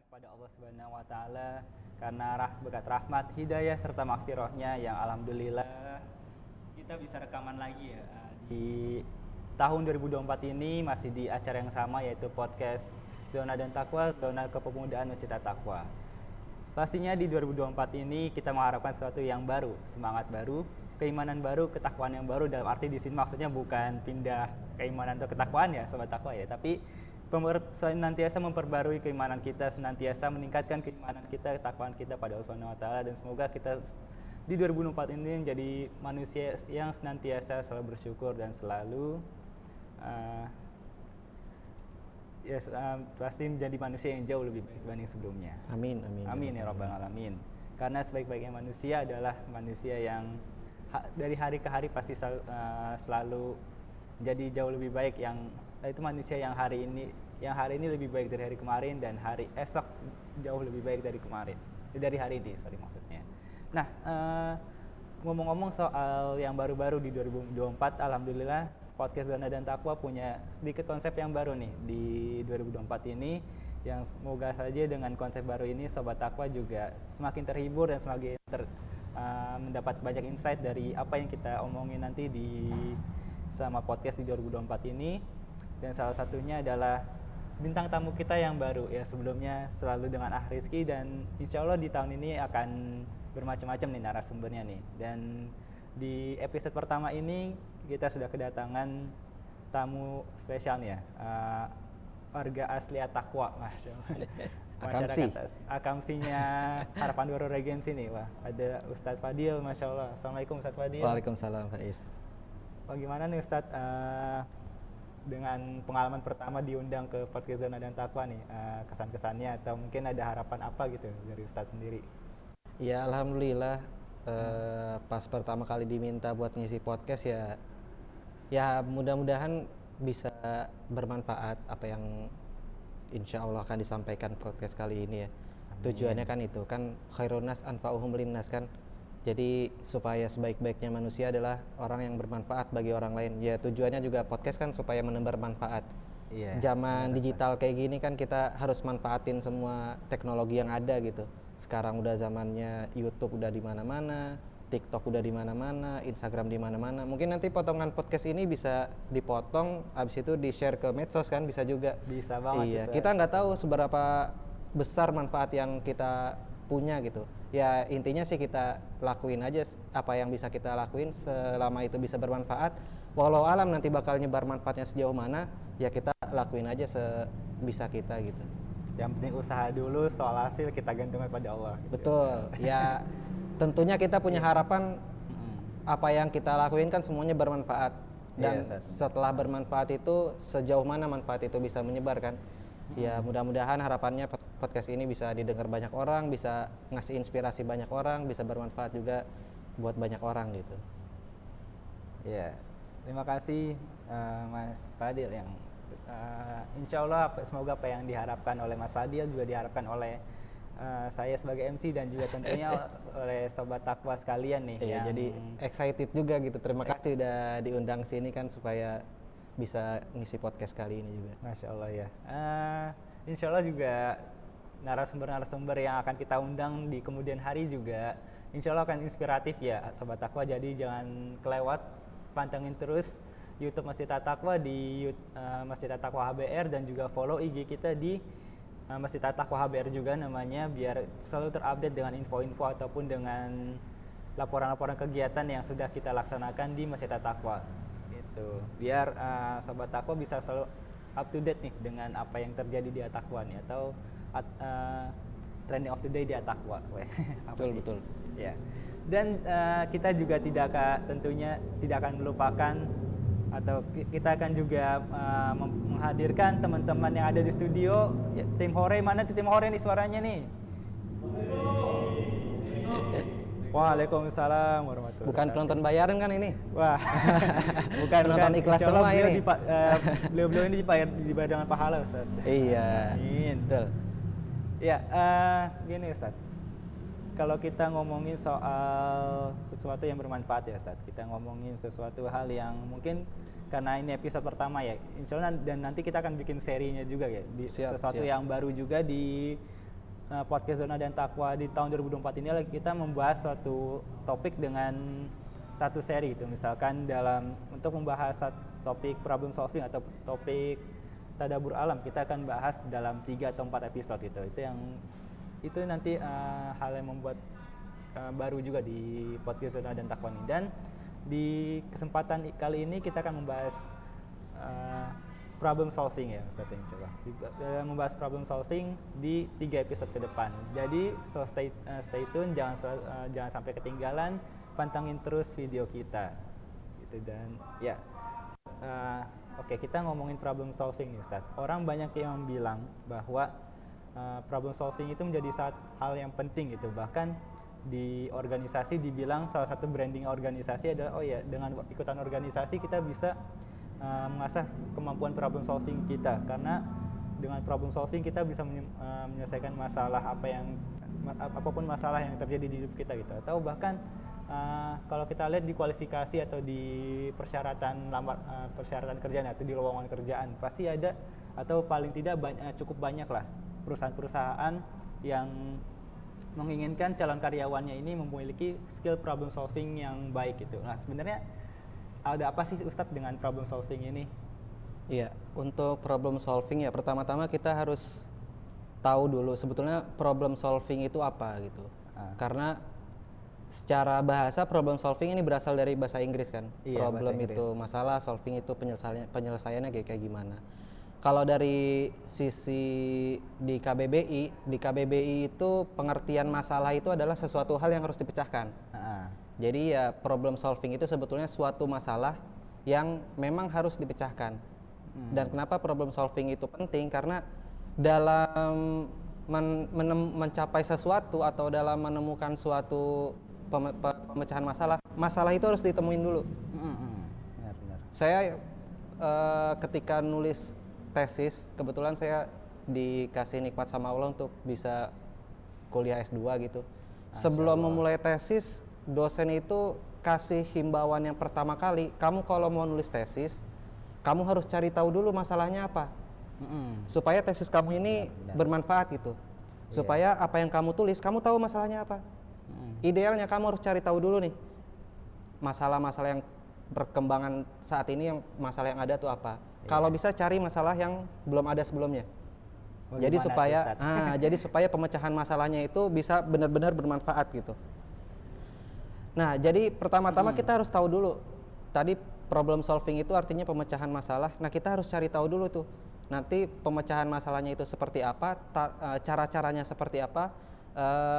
kepada Allah Subhanahu wa taala karena berkat rahmat, hidayah serta maghfirahnya yang alhamdulillah kita bisa rekaman lagi ya di tahun 2024 ini masih di acara yang sama yaitu podcast Zona dan Takwa, Zona Kepemudaan Masjid At-Taqwa. Pastinya di 2024 ini kita mengharapkan sesuatu yang baru, semangat baru, keimanan baru, ketakwaan yang baru. Dalam arti di sini maksudnya bukan pindah keimanan atau ketakwaan ya sobat takwa ya, tapi senantiasa memperbarui keimanan kita, senantiasa meningkatkan keimanan kita, ketakwaan kita pada Allah Subhanahu wa taala, dan semoga kita di 2024 ini menjadi manusia yang senantiasa selalu bersyukur dan selalu pasti menjadi manusia yang jauh lebih baik dibanding sebelumnya. Amin, amin. Amin ya rabbal alamin. Karena sebaik-baiknya manusia adalah manusia yang dari hari ke hari pasti selalu menjadi jauh lebih baik, yang itu manusia yang hari ini lebih baik dari hari kemarin, dan hari esok jauh lebih baik dari hari ini maksudnya. Nah, ngomong-ngomong soal yang baru-baru di 2024, alhamdulillah podcast Zona dan Takwa punya sedikit konsep yang baru nih di 2024 ini, yang semoga saja dengan konsep baru ini Sobat Takwa juga semakin terhibur dan semakin mendapat banyak insight dari apa yang kita omongin nanti sama podcast di 2024 ini. Dan salah satunya adalah bintang tamu kita yang baru ya, sebelumnya selalu dengan Rizky, dan insya Allah di tahun ini akan bermacam-macam nih narasumbernya nih. Dan di episode pertama ini kita sudah kedatangan tamu spesial nih ya, warga asli At-Taqwa, Masya Allah. Akamsinya Harapan Baru Regensi nih, wah ada Ustadz Fadil, Masya Allah. Assalamualaikum Ustadz Fadil. Waalaikumsalam Faiz. Bagaimana nih Ustadz dengan pengalaman pertama diundang ke podcast Zona dan Takwa nih, kesan-kesannya atau mungkin ada harapan apa gitu dari Ustadz sendiri? Ya alhamdulillah, pas pertama kali diminta buat ngisi podcast ya mudah-mudahan bisa bermanfaat apa yang insya Allah akan disampaikan podcast kali ini ya. Amin. Tujuannya kan itu kan khairun nas anfa'uhum linnas kan. Jadi supaya sebaik-baiknya manusia adalah orang yang bermanfaat bagi orang lain. Ya tujuannya juga podcast kan supaya menebar manfaat. Iya, zaman digital kayak gini kan kita harus manfaatin semua teknologi yang ada gitu. Sekarang udah zamannya YouTube udah di mana-mana, TikTok udah di mana-mana, Instagram di mana-mana. Mungkin nanti potongan podcast ini bisa dipotong, abis itu di-share ke medsos kan, bisa juga. Bisa banget. Iya, kita nggak tahu seberapa besar manfaat yang kita punya gitu. Ya intinya sih kita lakuin aja apa yang bisa kita lakuin selama itu bisa bermanfaat. Walau alam nanti bakal nyebar manfaatnya sejauh mana, ya kita lakuin aja sebisa kita gitu. Yang penting usaha dulu, soal hasil kita gantungkan pada Allah. Gitu. Betul. Ya tentunya kita punya harapan apa yang kita lakuin kan semuanya bermanfaat. Dan setelah bermanfaat itu sejauh mana manfaat itu bisa menyebar kan. Ya mudah-mudahan harapannya podcast ini bisa didengar banyak orang, bisa ngasih inspirasi banyak orang, bisa bermanfaat juga buat banyak orang gitu. Ya, terima kasih Mas Fadil yang insya Allah semoga apa yang diharapkan oleh Mas Fadil juga diharapkan oleh saya sebagai MC dan juga tentunya oleh Sobat Takwa sekalian nih. Iya, jadi excited juga gitu. Terima kasih udah diundang sini kan supaya bisa ngisi podcast kali ini juga. Masya Allah ya. Insya Allah juga narasumber-narasumber yang akan kita undang di kemudian hari juga insya Allah akan inspiratif ya Sobat Takwa. Jadi jangan kelewat, pantengin terus YouTube Masjid At-Taqwa di Masjid At-Taqwa HBR, dan juga follow IG kita di Masjid At-Taqwa HBR juga namanya, biar selalu terupdate dengan info-info ataupun dengan laporan-laporan kegiatan yang sudah kita laksanakan di Masjid At-Taqwa. Gitu. Biar Sobat Takwa bisa selalu up to date nih dengan apa yang terjadi di At-Taqwa nih, atau trending of the day di At-Taqwa. Betul. Ya. Dan kita juga tentunya tidak akan melupakan, atau kita akan juga menghadirkan teman-teman yang ada di studio ya, tim Hore. Mana tim Hore nih suaranya nih? Waalaikumsalam warahmatullahi wabarakatuh. Bukan penonton bayaran kan ini? Wah, bukan penonton ikhlas semua ini. Beliau ini dibayar dengan pahala, Ustaz. Iya. Amin. Betul. Ya, gini Ustaz. Kalau kita ngomongin soal sesuatu yang bermanfaat ya Ustaz, kita ngomongin sesuatu hal yang mungkin karena ini episode pertama ya, insya Allah dan nanti kita akan bikin serinya juga ya, sesuatu yang baru juga di podcast Zona dan Takwa di tahun 2024 ini lagi kita membahas suatu topik dengan satu seri gitu. Misalkan untuk membahas topik problem solving atau topik tadabur alam, kita akan bahas dalam 3 atau 4 episode gitu. Itu nanti hal yang membuat baru juga di podcast Zona dan Takwa ini. Dan di kesempatan kali ini kita akan membahas problem solving ya Ustaz, coba membahas problem solving di 3 episode ke depan. Jadi stay tune, jangan sampai ketinggalan, pantengin terus video kita gitu. Dan ya oke, kita ngomongin problem solving nih Ustaz. Orang banyak yang bilang bahwa problem solving itu menjadi hal yang penting gitu. Bahkan di organisasi dibilang salah satu branding organisasi adalah dengan ikutan organisasi kita bisa mengasah kemampuan problem solving kita, karena dengan problem solving kita bisa menyelesaikan masalah apapun masalah yang terjadi di hidup kita gitu. Atau bahkan kalau kita lihat di kualifikasi atau di persyaratan kerjaan atau di lowongan kerjaan, pasti ada atau paling tidak cukup banyak lah perusahaan-perusahaan yang menginginkan calon karyawannya ini memiliki skill problem solving yang baik gitu. Nah, sebenarnya ada apa sih Ustadz dengan problem solving ini? Iya, untuk problem solving ya pertama-tama kita harus tahu dulu sebetulnya problem solving itu apa gitu. Karena secara bahasa problem solving ini berasal dari bahasa Inggris kan. Iya, problem bahasa Inggris. itu masalah, solving itu penyelesaiannya kayak gimana. Kalau dari sisi di KBBI itu pengertian masalah itu adalah sesuatu hal yang harus dipecahkan. Jadi ya problem solving itu sebetulnya suatu masalah yang memang harus dipecahkan. Dan kenapa problem solving itu penting? Karena dalam mencapai sesuatu atau dalam menemukan suatu pemecahan masalah itu harus ditemuin dulu. Benar. Saya ketika nulis tesis, kebetulan saya dikasih nikmat sama Allah untuk bisa kuliah S2 gitu. Sebelum memulai tesis, dosen itu kasih himbauan yang pertama kali, kamu kalau mau nulis tesis, kamu harus cari tahu dulu masalahnya apa, supaya tesis kamu ini bermanfaat gitu, supaya apa yang kamu tulis, kamu tahu masalahnya apa. Idealnya kamu harus cari tahu dulu nih, masalah-masalah yang perkembangan saat ini, yang masalah yang ada tuh apa. Kalau bisa cari masalah yang belum ada sebelumnya. Jadi supaya pemecahan masalahnya itu bisa benar-benar bermanfaat gitu. Nah, jadi pertama-tama kita harus tahu dulu. Tadi problem solving itu artinya pemecahan masalah. Nah, kita harus cari tahu dulu tuh. Nanti pemecahan masalahnya itu seperti apa, cara-caranya seperti apa.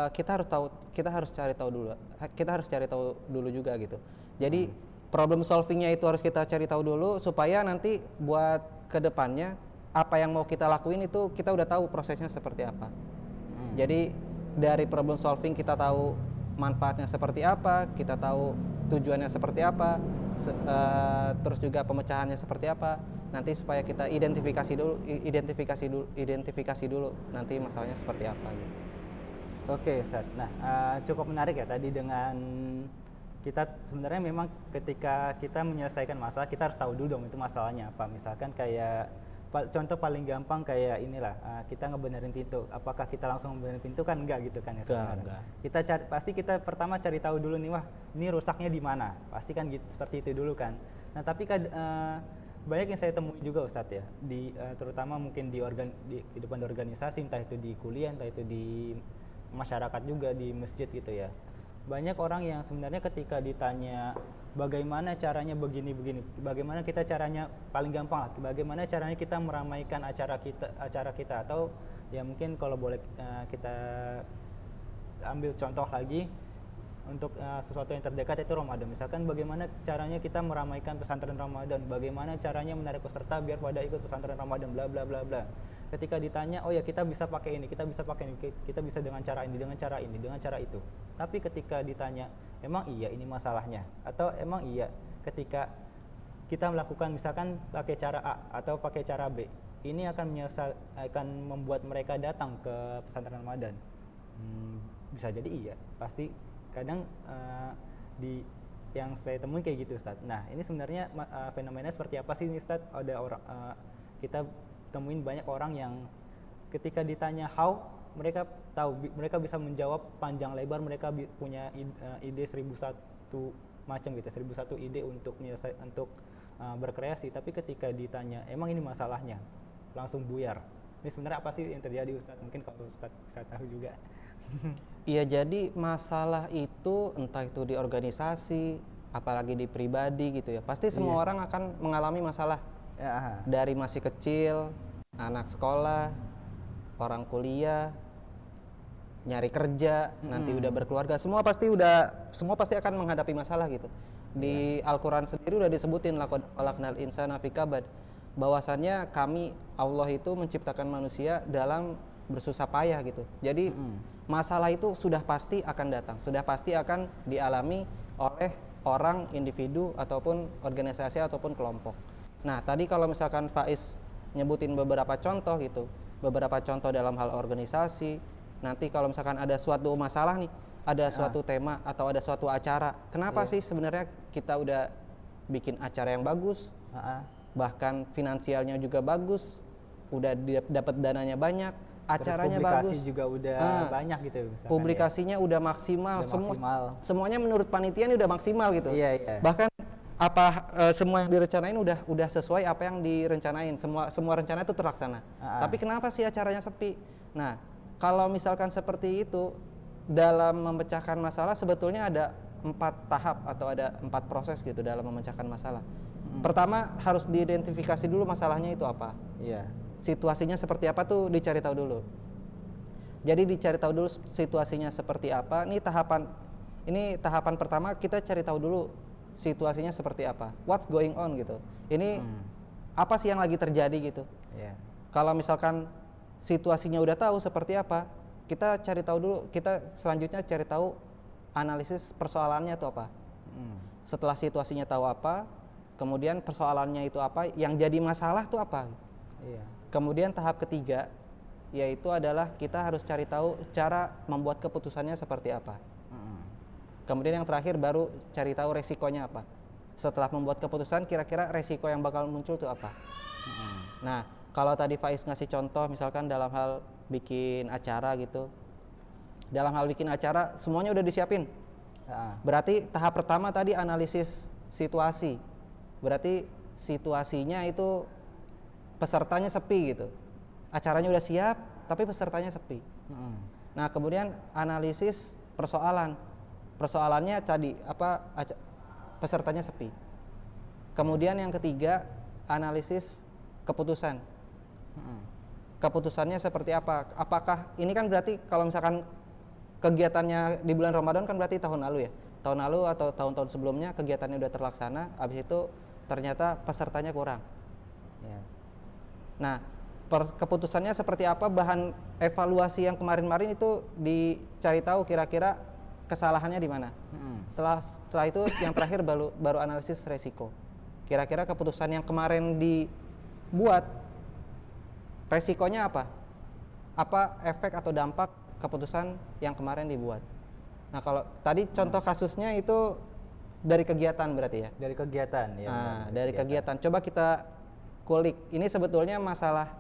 Kita harus cari tahu dulu. Kita harus cari tahu dulu juga gitu. Jadi problem solvingnya itu harus kita cari tahu dulu supaya nanti buat kedepannya apa yang mau kita lakuin itu kita udah tahu prosesnya seperti apa. Jadi dari problem solving kita tahu manfaatnya seperti apa, kita tahu tujuannya seperti apa, terus juga pemecahannya seperti apa. Nanti supaya kita identifikasi dulu nanti masalahnya seperti apa gitu. Oke Ustaz, nah cukup menarik ya tadi dengan kita sebenarnya memang ketika kita menyelesaikan masalah kita harus tahu dulu dong itu masalahnya apa. Misalkan kayak contoh paling gampang kayak inilah, kita ngebenerin pintu. Apakah kita langsung ngebenerin pintu? Kan enggak gitu kan ya sebenarnya. Pasti kita pertama cari tahu dulu nih, wah ini rusaknya di mana. Pasti kan gitu, seperti itu dulu kan. Nah tapi banyak yang saya temui juga Ustadz ya, terutama mungkin di kehidupan organisasi, entah itu di kuliah, entah itu di masyarakat juga, di masjid gitu ya. Banyak orang yang sebenarnya ketika ditanya bagaimana caranya begini, bagaimana kita caranya paling gampang lah, bagaimana caranya kita meramaikan acara kita atau ya mungkin kalau boleh kita ambil contoh lagi untuk sesuatu yang terdekat itu Ramadan. Misalkan bagaimana caranya kita meramaikan pesantren Ramadan, bagaimana caranya menarik peserta biar pada ikut pesantren Ramadan, bla bla bla bla. Ketika ditanya, oh ya kita bisa pakai ini, kita bisa dengan cara ini, dengan cara itu. Tapi ketika ditanya, emang iya ini masalahnya? Atau emang iya ketika kita melakukan misalkan pakai cara A atau pakai cara B, ini akan membuat mereka datang ke pesantren Ramadan? Bisa jadi iya, pasti kadang yang saya temui kayak gitu Ustadz. Nah ini sebenarnya fenomena seperti apa sih ini Ustadz? Ada orang kita temuin banyak orang yang ketika ditanya how mereka tahu, mereka bisa menjawab panjang lebar, mereka punya ide 1001 macam gitu, 1001 ide untuk berkreasi. Tapi ketika ditanya emang ini masalahnya, langsung buyar. Ini sebenarnya apa sih yang terjadi Ustadz? Mungkin kalau Ustadz bisa tahu juga. Iya, jadi masalah itu entah itu di organisasi, apalagi di pribadi gitu ya. Pasti semua orang akan mengalami masalah. Ya, Dari masih kecil, anak sekolah, orang kuliah, nyari kerja, nanti udah berkeluarga, semua pasti akan menghadapi masalah gitu. Di Al-Qur'an sendiri udah disebutin laqad khalaqnal insana fi kabad, bahwasannya kami Allah itu menciptakan manusia dalam bersusah payah gitu. Jadi masalah itu sudah pasti akan datang, sudah pasti akan dialami oleh orang, individu ataupun organisasi ataupun kelompok. Nah, tadi kalau misalkan Faiz nyebutin beberapa contoh gitu, beberapa contoh dalam hal organisasi. Nanti kalau misalkan ada suatu masalah nih, ada suatu tema atau ada suatu acara, kenapa sih sebenarnya kita udah bikin acara yang bagus, bahkan finansialnya juga bagus, udah dapat dananya banyak, acaranya publikasi bagus, juga udah banyak gitu misalkan, publikasinya udah maksimal, Udah maksimal. semuanya menurut panitia ini udah maksimal gitu. Iya. Bahkan semua yang direncanain udah sesuai apa yang direncanain, semua rencana itu terlaksana. Tapi kenapa sih acaranya sepi? Nah, kalau misalkan seperti itu, dalam memecahkan masalah sebetulnya ada 4 tahap atau ada 4 proses gitu dalam memecahkan masalah. Pertama, harus diidentifikasi dulu masalahnya itu apa. Iya. Situasinya seperti apa tuh dicari tahu dulu. Jadi dicari tahu dulu situasinya seperti apa. Ini tahapan pertama, kita cari tahu dulu situasinya seperti apa. What's going on gitu. Ini apa sih yang lagi terjadi gitu. Iya. Kalau misalkan situasinya udah tahu seperti apa, kita cari tahu dulu, kita selanjutnya cari tahu analisis persoalannya itu apa. Setelah situasinya tahu apa, kemudian persoalannya itu apa, yang jadi masalah itu apa. Iya. Kemudian tahap ketiga yaitu adalah kita harus cari tahu cara membuat keputusannya seperti apa. Kemudian yang terakhir baru cari tahu resikonya apa. Setelah membuat keputusan, kira-kira resiko yang bakal muncul itu apa. Nah, kalau tadi Faiz ngasih contoh misalkan dalam hal bikin acara gitu, dalam hal bikin acara semuanya udah disiapin. Berarti tahap pertama tadi analisis situasi. Berarti situasinya itu pesertanya sepi gitu. Acaranya udah siap tapi pesertanya sepi. Nah, kemudian analisis persoalan. Persoalannya tadi pesertanya sepi. Kemudian yang ketiga analisis keputusan. Keputusannya seperti apa? Apakah ini kan berarti kalau misalkan kegiatannya di bulan Ramadan kan berarti tahun lalu ya. Tahun lalu atau tahun-tahun sebelumnya kegiatannya udah terlaksana, habis itu ternyata pesertanya kurang. Nah, keputusannya seperti apa, bahan evaluasi yang kemarin-kemarin itu dicari tahu kira-kira kesalahannya di mana. Setelah itu yang terakhir baru analisis resiko. Kira-kira keputusan yang kemarin dibuat resikonya apa? Apa efek atau dampak keputusan yang kemarin dibuat? Nah, kalau tadi contoh kasusnya itu dari kegiatan berarti ya? Dari kegiatan ya. Nah, dari kegiatan. Coba kita kulik. Ini sebetulnya masalah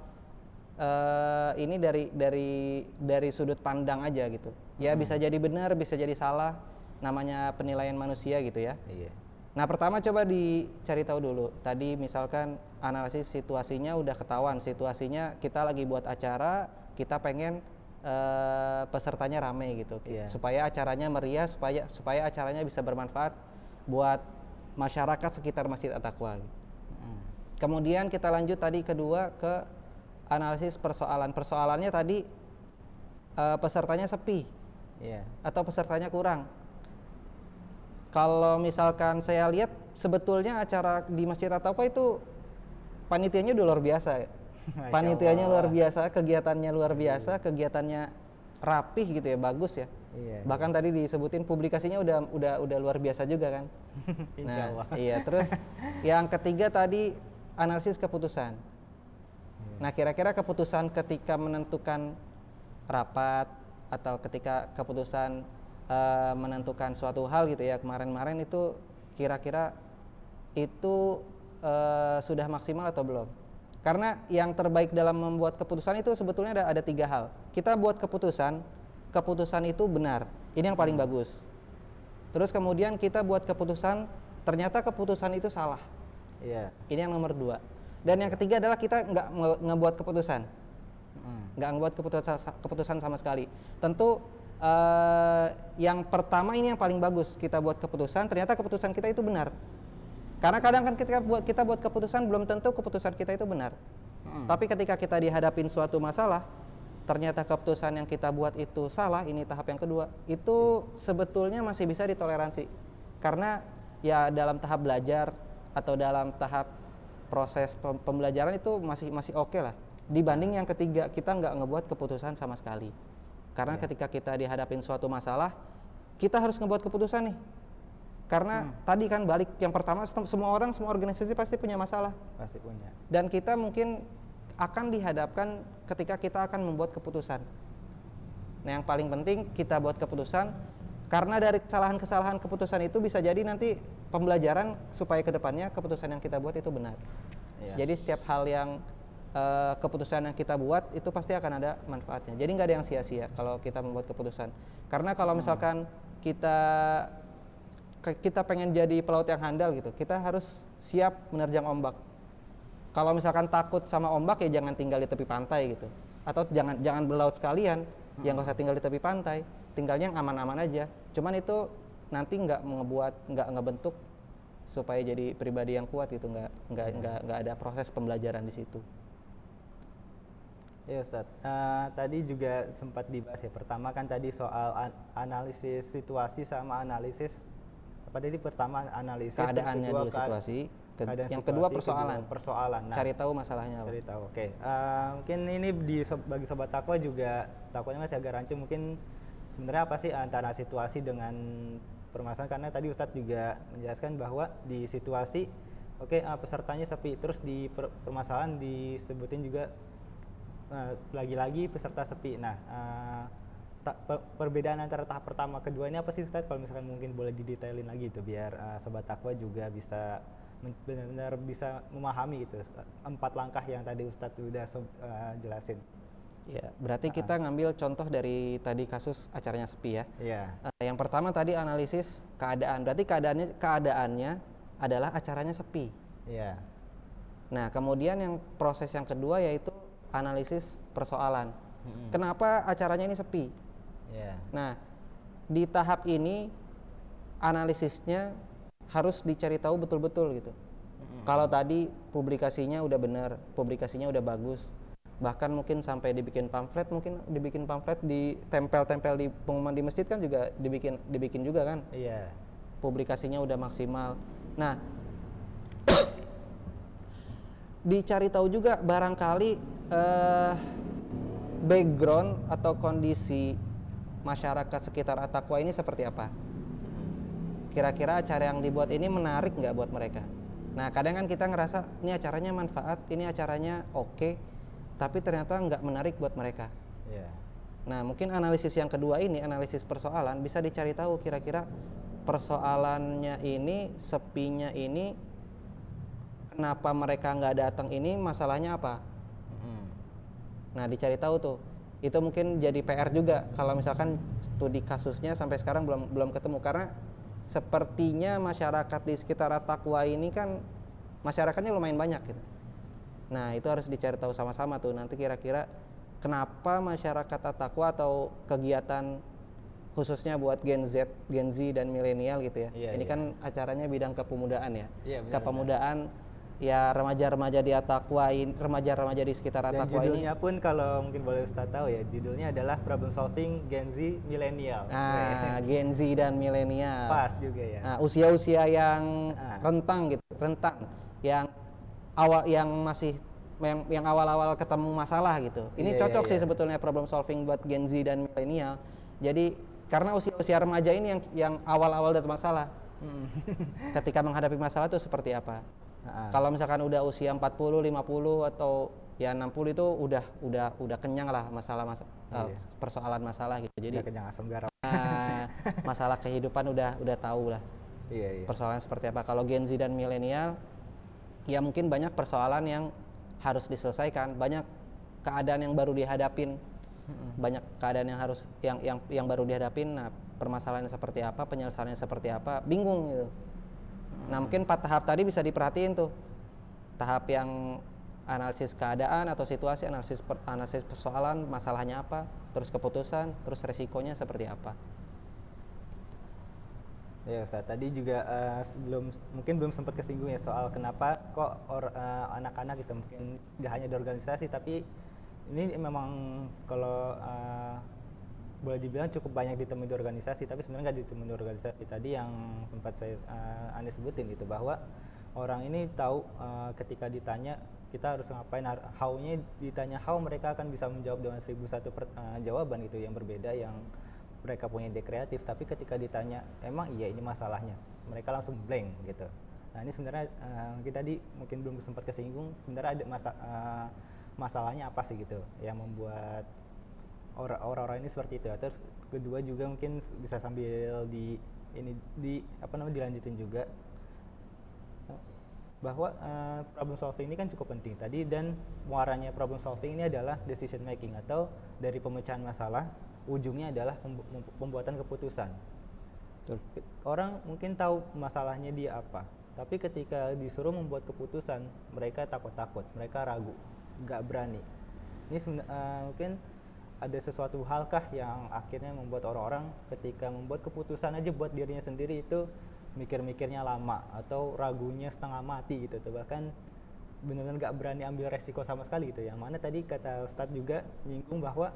ini dari sudut pandang aja gitu. Ya bisa jadi benar, bisa jadi salah. Namanya penilaian manusia gitu ya. Iya. Nah, pertama coba dicari tahu dulu. Tadi misalkan analisis situasinya udah ketahuan. Situasinya kita lagi buat acara, kita pengen pesertanya rame gitu. Supaya acaranya meriah, supaya acaranya bisa bermanfaat buat masyarakat sekitar Masjid At-Taqwa. Kemudian kita lanjut tadi kedua ke analisis persoalan. Persoalannya tadi pesertanya sepi atau pesertanya kurang. Kalau misalkan saya lihat sebetulnya acara di Masjid At-Taqwa itu panitianya udah luar biasa ya. Panitianya luar biasa, kegiatannya luar biasa, kegiatannya rapih gitu ya, bagus ya. Bahkan tadi disebutin publikasinya udah luar biasa juga kan. Insya Allah. Iya, terus yang ketiga tadi analisis keputusan. Nah, kira-kira keputusan ketika menentukan rapat atau ketika keputusan menentukan suatu hal gitu ya, kemarin-kemarin itu kira-kira itu sudah maksimal atau belum? Karena yang terbaik dalam membuat keputusan itu sebetulnya ada 3 hal. Kita buat keputusan itu benar. Ini yang paling bagus. Terus kemudian kita buat keputusan, ternyata keputusan itu salah. Iya. Ini yang nomor 2. Dan yang ketiga adalah kita nggak ngebuat keputusan. Nggak ngebuat keputusan sama sekali. Tentu yang pertama ini yang paling bagus. Kita buat keputusan, ternyata keputusan kita itu benar. Karena kadang kan kita buat keputusan belum tentu keputusan kita itu benar. Tapi ketika kita dihadapin suatu masalah, ternyata keputusan yang kita buat itu salah, ini tahap yang kedua, itu sebetulnya masih bisa ditoleransi. Karena ya dalam tahap belajar atau dalam tahap proses pembelajaran itu masih oke lah. Dibanding yang ketiga, kita nggak ngebuat keputusan sama sekali. Karena ketika kita dihadapin suatu masalah, kita harus ngebuat keputusan nih. Karena tadi kan balik yang pertama, semua organisasi pasti punya masalah. Pasti punya. Dan kita mungkin akan dihadapkan ketika kita akan membuat keputusan. Nah, yang paling penting kita buat keputusan, karena dari kesalahan-kesalahan keputusan itu bisa jadi nanti pembelajaran supaya kedepannya keputusan yang kita buat itu benar. Jadi setiap hal yang keputusan yang kita buat itu pasti akan ada manfaatnya. Jadi nggak ada yang sia-sia kalau kita membuat keputusan. Karena kalau misalkan kita pengen jadi pelaut yang handal gitu, kita harus siap menerjang ombak. Kalau misalkan takut sama ombak ya jangan tinggal di tepi pantai gitu, atau jangan berlaut sekalian, yang nggak usah tinggal di tepi pantai, tinggalnya yang aman-aman aja. Cuman itu nanti nggak ngebentuk supaya jadi pribadi yang kuat gitu, nggak ada proses pembelajaran di situ. Ya Ustadz, tadi juga sempat dibahas ya, pertama kan tadi soal analisis situasi sama analisis pertama analisis, keadaannya kedua, dulu situasi, yang situasi, kedua persoalan. Nah, cari tahu masalahnya apa. Cari tahu. Oke. Mungkin ini bagi sobat takwa juga takutnya masih agak rancu, mungkin sebenarnya apa sih antara situasi dengan permasalahan, karena tadi Ustadz juga menjelaskan bahwa di situasi pesertanya sepi, terus di permasalahan disebutin juga lagi-lagi peserta sepi. Nah, perbedaan antara tahap pertama kedua ini apa sih Ustadz? Kalau misalkan mungkin boleh didetailin lagi itu biar sobat takwa juga bisa benar-benar bisa memahami gitu 4 langkah yang tadi Ustadz udah jelasin. Ya, berarti kita ngambil contoh dari tadi kasus acaranya sepi ya. Iya. Yang pertama tadi analisis keadaan. Berarti keadaannya adalah acaranya sepi. Iya. Nah, kemudian yang proses yang kedua yaitu analisis persoalan. Kenapa acaranya ini sepi? Nah, di tahap ini analisisnya harus dicari tahu betul-betul gitu. Kalau tadi publikasinya udah benar, publikasinya udah bagus, bahkan mungkin sampai dibikin pamflet, ditempel-tempel di pengumuman di masjid kan juga dibikin juga kan. Iya. Publikasinya udah maksimal. Nah, dicari tahu juga barangkali background atau kondisi masyarakat sekitar At-Taqwa ini seperti apa. Kira-kira acara yang dibuat ini menarik nggak buat mereka. Nah, kadang kan kita ngerasa ini acaranya manfaat, ini acaranya oke, tapi ternyata nggak menarik buat mereka. Nah, mungkin analisis yang kedua ini, analisis persoalan, bisa dicari tahu kira-kira persoalannya ini, sepinya ini, kenapa mereka nggak datang ini, masalahnya apa. Nah, dicari tahu tuh. Itu mungkin jadi PR juga kalau misalkan studi kasusnya sampai sekarang belum ketemu, karena sepertinya masyarakat di sekitar At-Taqwa ini kan masyarakatnya lumayan banyak gitu. Nah, itu harus dicari tahu sama-sama tuh, nanti kira-kira kenapa masyarakat At-Taqwa atau kegiatan khususnya buat Gen Z dan milenial gitu ya. Ini kan acaranya bidang kepemudaan ya. Kepemudaan ya, remaja-remaja di At-Taqwa, remaja-remaja di sekitar At-Taqwa ini. Judulnya pun kalau mungkin boleh Ustadz tahu ya, judulnya adalah Problem Solving Gen Z Millennial. Gen Z dan milenial. Pas juga ya. Nah, usia-usia yang rentang, yang awal-awal ketemu masalah gitu. Ini cocok sih sebetulnya problem solving buat Gen Z dan milenial. Jadi karena usia-usia remaja ini yang awal-awal ada masalah. Ketika menghadapi masalah itu seperti apa? Kalau misalkan udah usia 40, 50 atau ya 60 itu udah kenyang lah persoalan masalah gitu. Jadi udah kenyang asam garam. Masalah kehidupan udah tahu lah. Persoalan seperti apa. Kalau Gen Z dan milenial ya mungkin banyak persoalan yang harus diselesaikan, banyak keadaan yang baru dihadapin, banyak keadaan yang harus yang baru dihadapin. Nah, permasalahannya seperti apa, penyelesaiannya seperti apa, bingung gitu. Nah, mungkin 4 tahap tadi bisa diperhatiin tuh. Tahap yang analisis keadaan atau situasi, analisis persoalan, masalahnya apa, terus keputusan, terus resikonya seperti apa. Ya Ustaz, tadi juga mungkin belum sempat kesinggung ya soal kenapa kok anak-anak gitu mungkin nggak hanya di organisasi, tapi ini memang kalau boleh dibilang cukup banyak ditemui di organisasi, tapi sebenarnya nggak ditemui di organisasi. Tadi yang sempat Anda sebutin gitu, bahwa orang ini tahu ketika ditanya kita harus ngapain, how-nya ditanya how, mereka akan bisa menjawab dengan 1001 jawaban gitu yang berbeda, yang mereka punya ide kreatif. Tapi ketika ditanya emang iya ini masalahnya, mereka langsung blank gitu. Nah ini sebenarnya kita tadi mungkin belum sempat kesinggung, sebenarnya ada masalahnya apa sih gitu yang membuat orang-orang ini seperti itu. Terus kedua juga mungkin bisa sambil dilanjutin juga bahwa problem solving ini kan cukup penting tadi, dan muaranya problem solving ini adalah decision making, atau dari pemecahan masalah ujungnya adalah pembuatan keputusan. Orang mungkin tahu masalahnya dia apa, tapi ketika disuruh membuat keputusan mereka takut-takut, mereka ragu, nggak berani. Ini mungkin ada sesuatu halkah yang akhirnya membuat orang-orang ketika membuat keputusan aja buat dirinya sendiri itu mikir-mikirnya lama atau ragunya setengah mati gitu tuh, bahkan benar-benar nggak berani ambil resiko sama sekali gitu. Yang mana tadi kata Ustadz juga menyinggung bahwa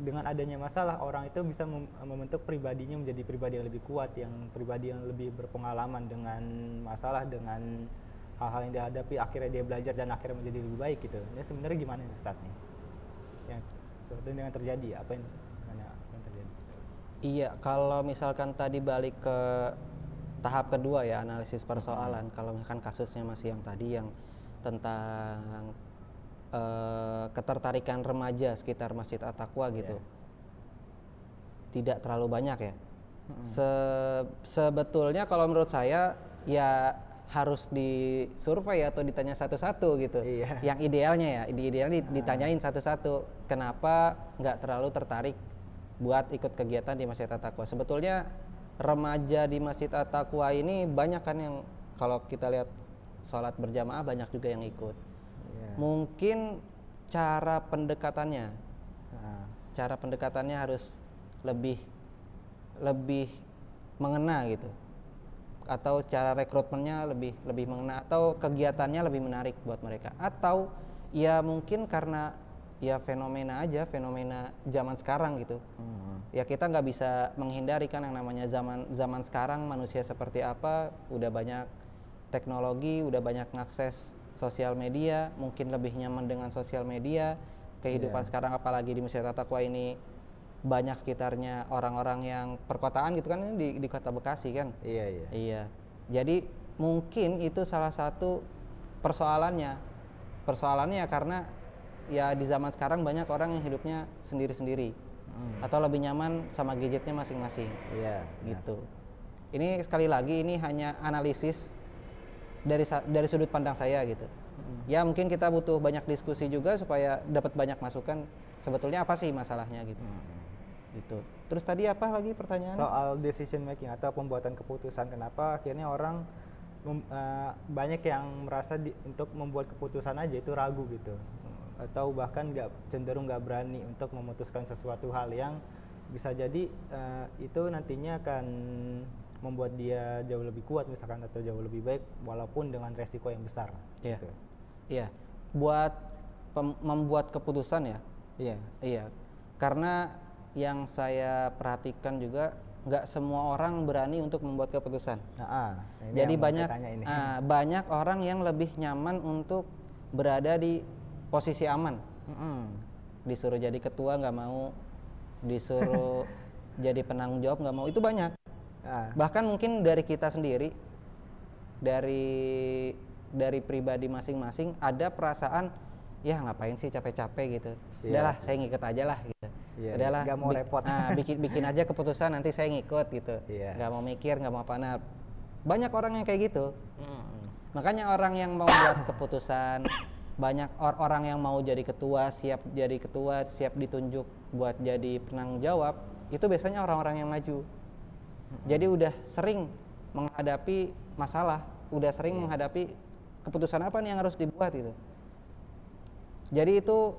dengan adanya masalah orang itu bisa membentuk pribadinya menjadi pribadi yang lebih kuat, yang pribadi yang lebih berpengalaman dengan masalah, dengan hal-hal yang dihadapi, akhirnya dia belajar dan akhirnya menjadi lebih baik gitu. Ini sebenarnya gimana Ustadz nih? Yang sesuatu yang terjadi, apa yang terjadi? Iya, kalau misalkan tadi balik ke tahap kedua ya, analisis persoalan. Kalau misalkan kasusnya masih yang tadi yang tentang ketertarikan remaja sekitar Masjid At-Taqwa gitu, tidak terlalu banyak ya. Sebetulnya kalau menurut saya ya harus disurvei atau ditanya satu-satu gitu. Yang idealnya ditanyain satu-satu, kenapa nggak terlalu tertarik buat ikut kegiatan di Masjid At-Taqwa. Sebetulnya remaja di Masjid At-Taqwa ini banyak kan yang kalau kita lihat sholat berjamaah banyak juga yang ikut. Mungkin cara pendekatannya harus lebih mengena gitu, atau cara rekrutmennya lebih mengena, atau kegiatannya lebih menarik buat mereka, atau ya mungkin karena ya fenomena zaman sekarang gitu. Ya kita nggak bisa menghindari kan yang namanya zaman sekarang, manusia seperti apa, udah banyak teknologi, udah banyak ngakses sosial media, mungkin lebih nyaman dengan sosial media. Kehidupan sekarang apalagi di Masjid At-Taqwa ini banyak sekitarnya orang-orang yang perkotaan gitu kan, ini di kota Bekasi kan. Iya. Jadi mungkin itu salah satu persoalannya karena ya di zaman sekarang banyak orang yang hidupnya sendiri-sendiri atau lebih nyaman sama gadgetnya masing-masing. Gitu. Ini sekali lagi ini hanya analisis dari sudut pandang saya gitu. Ya mungkin kita butuh banyak diskusi juga supaya dapat banyak masukan sebetulnya apa sih masalahnya gitu. Gitu. Terus tadi apa lagi pertanyaan? Soal decision making atau pembuatan keputusan, kenapa akhirnya orang banyak yang merasa untuk membuat keputusan aja itu ragu gitu, atau bahkan cenderung nggak berani untuk memutuskan sesuatu hal yang bisa jadi itu nantinya akan membuat dia jauh lebih kuat misalkan, atau jauh lebih baik walaupun dengan resiko yang besar. Gitu. Iya. Buat membuat keputusan ya. Iya. Karena yang saya perhatikan juga nggak semua orang berani untuk membuat keputusan. Jadi banyak orang yang lebih nyaman untuk berada di posisi aman. Disuruh jadi ketua nggak mau, disuruh jadi penanggung jawab nggak mau, itu banyak. Bahkan mungkin dari kita sendiri, dari pribadi masing-masing ada perasaan ya ngapain sih capek-capek gitu. Udahlah saya ngikut aja lah gitu. Udahlah nggak mau repot. bikin aja keputusan, nanti saya ngikut gitu. Nggak mau mikir, nggak mau apa. Nah, banyak orang yang kayak gitu. Makanya orang yang mau buat keputusan banyak orang yang mau jadi ketua, siap ditunjuk buat jadi penanggung jawab, itu biasanya orang-orang yang maju. Jadi udah sering menghadapi masalah, udah sering menghadapi keputusan apa nih yang harus dibuat gitu. Jadi itu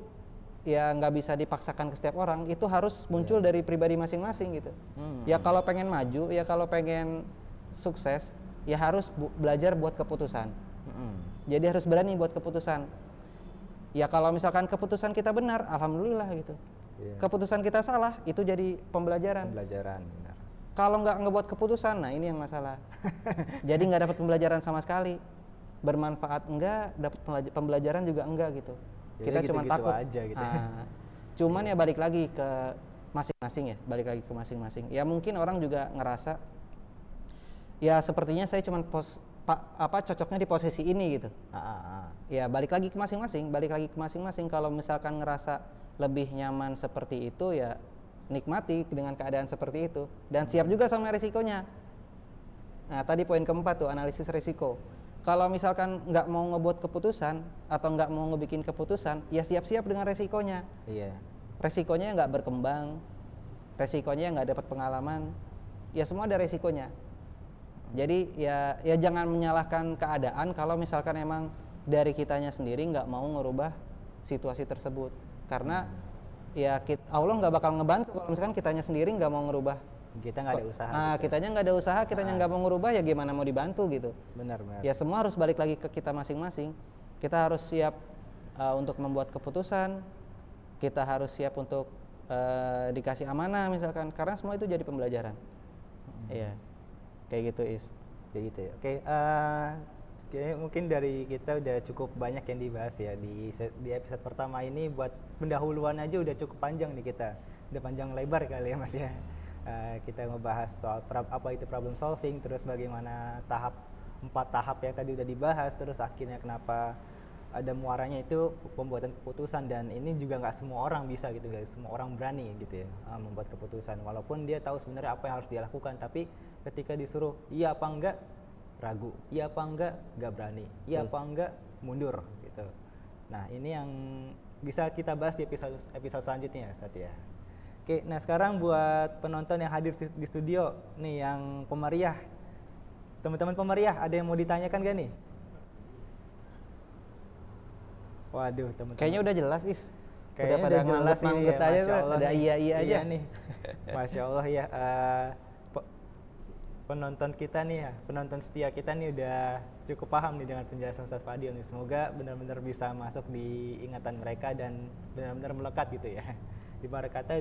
ya nggak bisa dipaksakan ke setiap orang, itu harus muncul dari pribadi masing-masing gitu. Ya kalau pengen maju, ya kalau pengen sukses, ya harus belajar buat keputusan. Jadi harus berani buat keputusan. Ya kalau misalkan keputusan kita benar, alhamdulillah gitu. Keputusan kita salah, itu jadi pembelajaran. Benar. Kalau nggak ngebuat keputusan, nah ini yang masalah. Jadi nggak dapat pembelajaran sama sekali. Bermanfaat enggak, dapat pembelajaran juga enggak gitu. Jadi Kita cuma gitu-gitu takut aja gitu. Cuman ya balik lagi ke masing-masing ya, ya mungkin orang juga ngerasa ya sepertinya saya cuma cocoknya di posisi ini gitu. Ya balik lagi ke masing-masing. Kalau misalkan ngerasa lebih nyaman seperti itu, ya nikmati dengan keadaan seperti itu dan siap juga sama risikonya. Nah tadi poin keempat tuh, analisis risiko. Kalau misalkan nggak mau ngebuat keputusan atau nggak mau ngebikin keputusan, ya siap-siap dengan resikonya. Resikonya nggak berkembang, resikonya nggak dapat pengalaman, ya semua ada resikonya. Jadi ya jangan menyalahkan keadaan kalau misalkan emang dari kitanya sendiri nggak mau ngerubah situasi tersebut. Karena ya Allah nggak bakal ngebantu kalau misalkan kitanya sendiri nggak mau ngerubah. Kita nggak ada usaha. Kitanya nggak ada usaha, kitanya nggak mau ngerubah, ya gimana mau dibantu gitu. Benar. Ya semua harus balik lagi ke kita masing-masing. Kita harus siap untuk membuat keputusan. Kita harus siap untuk dikasih amanah misalkan. Karena semua itu jadi pembelajaran. Iya, kayak gitu Kayak gitu ya. Oke, kayaknya mungkin dari kita udah cukup banyak yang dibahas ya di episode pertama ini. Buat pendahuluan aja udah cukup panjang nih kita, udah panjang lebar kali ya Mas ya. Kita ngebahas soal apa itu problem solving, terus bagaimana 4 tahap yang tadi udah dibahas, terus akhirnya kenapa ada muaranya itu pembuatan keputusan. Dan ini juga nggak semua orang bisa gitu, guys. Semua orang berani gitu ya membuat keputusan, walaupun dia tahu sebenarnya apa yang harus dia lakukan, tapi ketika disuruh iya apa enggak, ragu, iya apa enggak, nggak berani, iya apa enggak, mundur gitu. Nah ini yang bisa kita bahas di episode selanjutnya ya, Satya. Oke, nah sekarang buat penonton yang hadir di studio nih, yang pemeriah, teman-teman pemeriah, ada yang mau ditanyakan gak nih? Waduh, teman-teman. Kayaknya udah jelas Kayaknya udah jelas ini ya, aja tuh, ada iya aja. Iya nih, Masya Allah ya. Penonton kita nih ya, penonton setia kita nih udah cukup paham nih dengan penjelasan Ustaz Fadil nih. Semoga benar-benar bisa masuk di ingatan mereka dan benar-benar melekat gitu ya. Di kata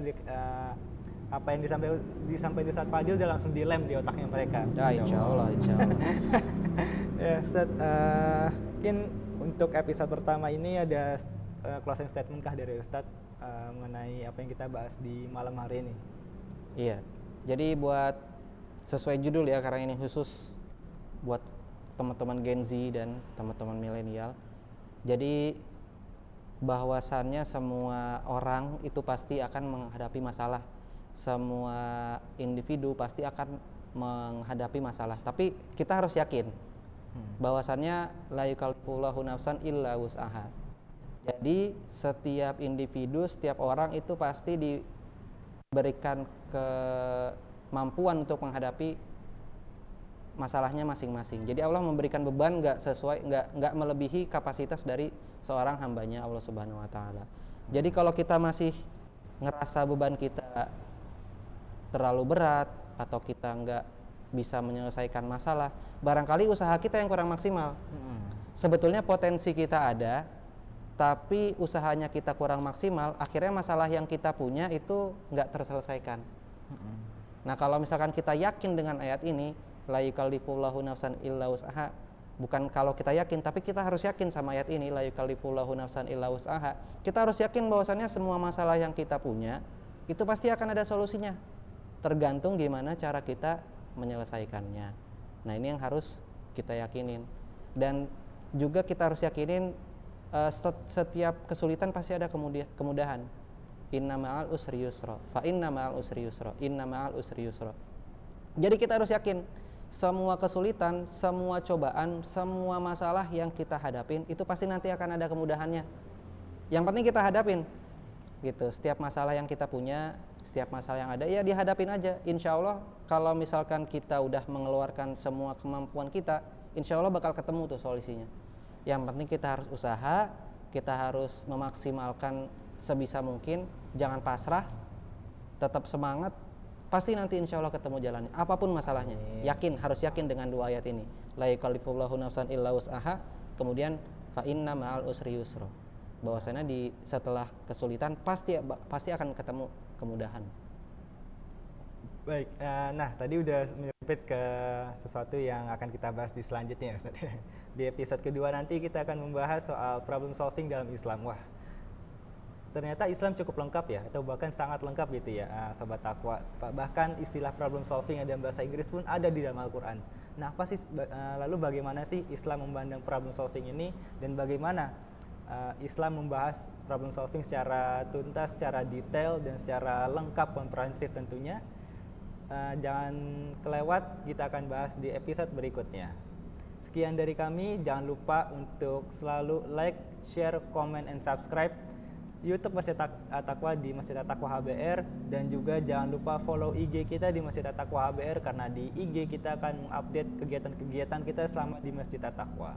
apa yang disampaikan Ustaz Fadil udah langsung dilem di otaknya mereka. Ya, insya Allah. Ya Ustaz, mungkin untuk episode pertama ini ada closing statement kah dari Ustaz mengenai apa yang kita bahas di malam hari ini? Iya, jadi buat sesuai judul ya, karena ini khusus buat teman-teman Gen Z dan teman-teman milenial. Jadi bahwasannya semua orang itu pasti akan menghadapi masalah, semua individu pasti akan menghadapi masalah, tapi kita harus yakin bahwasannya la yukallifullahu nafsan illa wus'aha. Jadi setiap individu, setiap orang itu pasti diberikan kemampuan untuk menghadapi masalahnya masing-masing. Jadi Allah memberikan beban nggak melebihi kapasitas dari seorang hambanya Allah Subhanahu Wa Taala. Jadi kalau kita masih ngerasa beban kita terlalu berat atau kita nggak bisa menyelesaikan masalah, barangkali usaha kita yang kurang maksimal. Sebetulnya potensi kita ada, tapi usahanya kita kurang maksimal, akhirnya masalah yang kita punya itu nggak terselesaikan. Nah kalau misalkan kita yakin dengan ayat ini, la yukallifullahu nafsan illa wus'aha, bukan kalau kita yakin, tapi kita harus yakin sama ayat ini, la yukallifullahu nafsan illa wus'aha. Kita harus yakin bahwasannya semua masalah yang kita punya itu pasti akan ada solusinya, tergantung gimana cara kita menyelesaikannya. Nah ini yang harus kita yakinin, dan juga kita harus yakinin setiap kesulitan pasti ada kemudahan. Inna ma'al usri yusra, fa inna ma'al usri yusra, inna ma'al usri yusra. Jadi kita harus yakin semua kesulitan, semua cobaan, semua masalah yang kita hadapin itu pasti nanti akan ada kemudahannya. Yang penting kita hadapin gitu. Setiap masalah yang kita punya, setiap masalah yang ada ya dihadapin aja. Insya Allah kalau misalkan kita udah mengeluarkan semua kemampuan kita, insya Allah bakal ketemu tuh solusinya. Yang penting kita harus usaha, kita harus memaksimalkan sebisa mungkin, jangan pasrah, tetap semangat. Pasti nanti insya Allah ketemu jalannya, apapun masalahnya. Yakin, harus yakin dengan dua ayat ini. La yukallifullahu nafsan illa wus'aha, kemudian fa inna ma'al usri yusra. Bahwasanya setelah kesulitan pasti akan ketemu kemudahan. Baik, nah tadi udah menyempit ke sesuatu yang akan kita bahas di selanjutnya, Ustaz. Di episode kedua nanti kita akan membahas soal problem solving dalam Islam. Wah, ternyata Islam cukup lengkap ya, atau bahkan sangat lengkap gitu ya, Sobat Takwa. Bahkan istilah problem solving dalam bahasa Inggris pun ada di dalam Al-Quran. Nah, apa sih, lalu bagaimana sih Islam memandang problem solving ini, dan bagaimana Islam membahas problem solving secara tuntas, secara detail, dan secara lengkap, komprehensif tentunya. Jangan kelewat, kita akan bahas di episode berikutnya. Sekian dari kami, jangan lupa untuk selalu like, share, comment, and subscribe YouTube Masjid At-Taqwa di Masjid At-Taqwa HBR, dan juga jangan lupa follow IG kita di Masjid At-Taqwa HBR, karena di IG kita akan mengupdate kegiatan-kegiatan kita selama di Masjid At-Taqwa,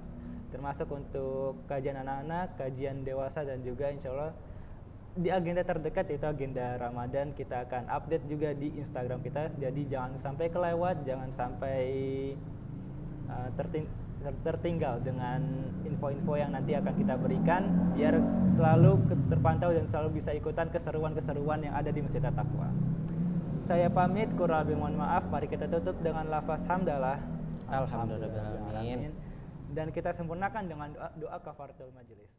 termasuk untuk kajian anak-anak, kajian dewasa, dan juga insya Allah di agenda terdekat yaitu agenda Ramadan kita akan update juga di Instagram kita. Jadi jangan sampai kelewat, jangan sampai tertinggal dengan info-info yang nanti akan kita berikan, biar selalu terpantau dan selalu bisa ikutan keseruan-keseruan yang ada di Masjid At-Taqwa. Saya pamit, kurang lebih mohon maaf. Mari kita tutup dengan lafaz hamdalah. Alhamdulillahirabbil alamin. Dan kita sempurnakan dengan doa kafaratul majelis.